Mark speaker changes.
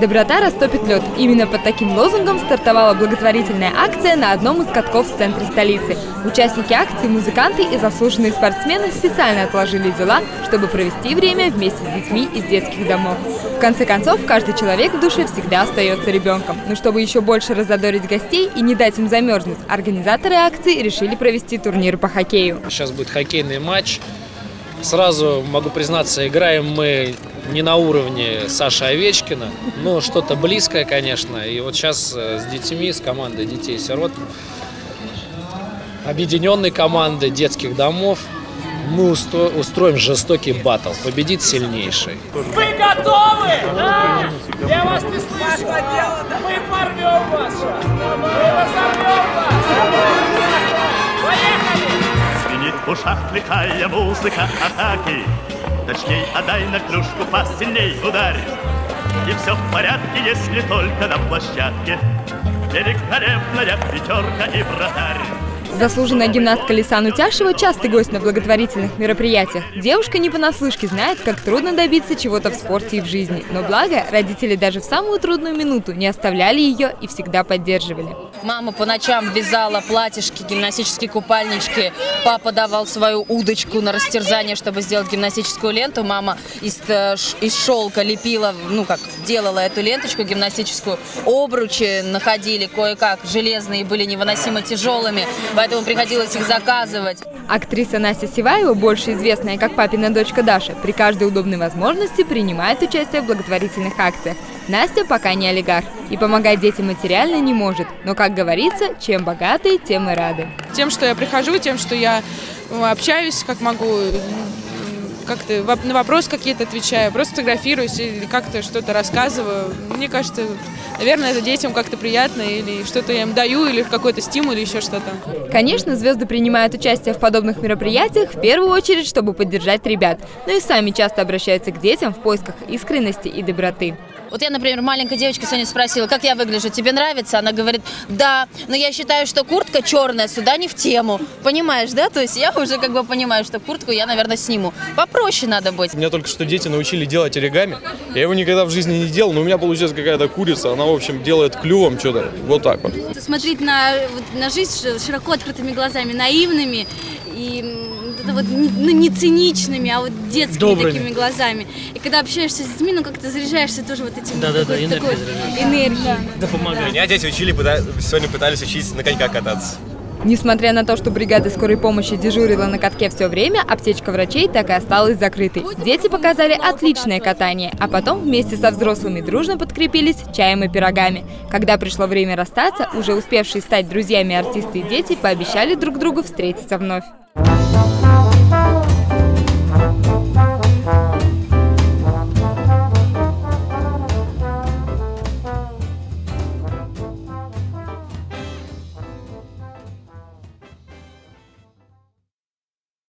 Speaker 1: Доброта растопит лед. Именно под таким лозунгом стартовала благотворительная акция на одном из катков в центре столицы. Участники акции, музыканты и заслуженные спортсмены специально отложили дела, чтобы провести время вместе с детьми из детских домов. В конце концов, каждый человек в душе всегда остается ребенком. Но чтобы еще больше разодорить гостей и не дать им замерзнуть, организаторы акции решили провести турнир по хоккею.
Speaker 2: Сейчас будет хоккейный матч. Сразу могу признаться, играем мы не на уровне Саши Овечкина, но что-то близкое, конечно. И вот сейчас с детьми, с командой детей-сирот, объединенной командой детских домов, мы устроим жестокий баттл. Победит сильнейший.
Speaker 3: Вы готовы? Да! Я вас не слышу. Мы порвем вас. Мы разорвем вас. Поехали!
Speaker 4: Звенит в ушах лихая музыка атаки. Точней, отдай на клюшку, посильней ударь. И все в порядке, если только на площадке великолепная пятерка и вратарь.
Speaker 1: Заслуженная гимнастка Лисан Утяшева – частый гость на благотворительных мероприятиях. Девушка не понаслышке знает, как трудно добиться чего-то в спорте и в жизни. Но благо, родители даже в самую трудную минуту не оставляли ее и всегда поддерживали.
Speaker 5: Мама по ночам вязала платьишки, гимнастические купальнички. Папа давал свою удочку на растерзание, чтобы сделать гимнастическую ленту. Мама из шелка лепила, делала эту ленточку гимнастическую. Обручи находили кое-как железные, были невыносимо тяжелыми. Поэтому приходилось их заказывать.
Speaker 1: Актриса Настя Сиваева, больше известная как папина дочка Даша, при каждой удобной возможности принимает участие в благотворительных акциях. Настя пока не олигарх и помогать детям материально не может. Но, как говорится, чем богатые, тем и рады.
Speaker 6: Тем, что я прихожу, тем, что я общаюсь, как могу, как-то на вопросы какие-то отвечаю, просто фотографируюсь или как-то что-то рассказываю. Мне кажется, наверное, это детям как-то приятно, или что-то я им даю, или какой-то стимул, или еще что-то.
Speaker 1: Конечно, звезды принимают участие в подобных мероприятиях в первую очередь, чтобы поддержать ребят, но и сами часто обращаются к детям в поисках искренности и доброты.
Speaker 5: Вот я, например, маленькая девочка сегодня спросила, как я выгляжу, тебе нравится? Она говорит, да, но я считаю, что куртка черная сюда не в тему. Понимаешь, да? То есть я уже понимаю, что куртку я, наверное, сниму. Попроще надо быть.
Speaker 7: Меня только что дети научили делать оригами. Я его никогда в жизни не делал, но у меня получилась какая-то курица. Она, в общем, делает клювом что-то. Вот так вот.
Speaker 8: Смотреть на жизнь широко открытыми глазами, наивными и не циничными, а вот детскими добрыми такими глазами. И когда общаешься с детьми, как-то заряжаешься тоже вот этим такой энергией.
Speaker 9: Да, помогает. Меня дети учили, сегодня пытались учить на коньках кататься.
Speaker 1: Несмотря на то, что бригада скорой помощи дежурила на катке все время, аптечка врачей так и осталась закрытой. Дети показали отличное катание, а потом вместе со взрослыми дружно подкрепились чаем и пирогами. Когда пришло время расстаться, уже успевшие стать друзьями артисты и дети пообещали друг другу встретиться вновь.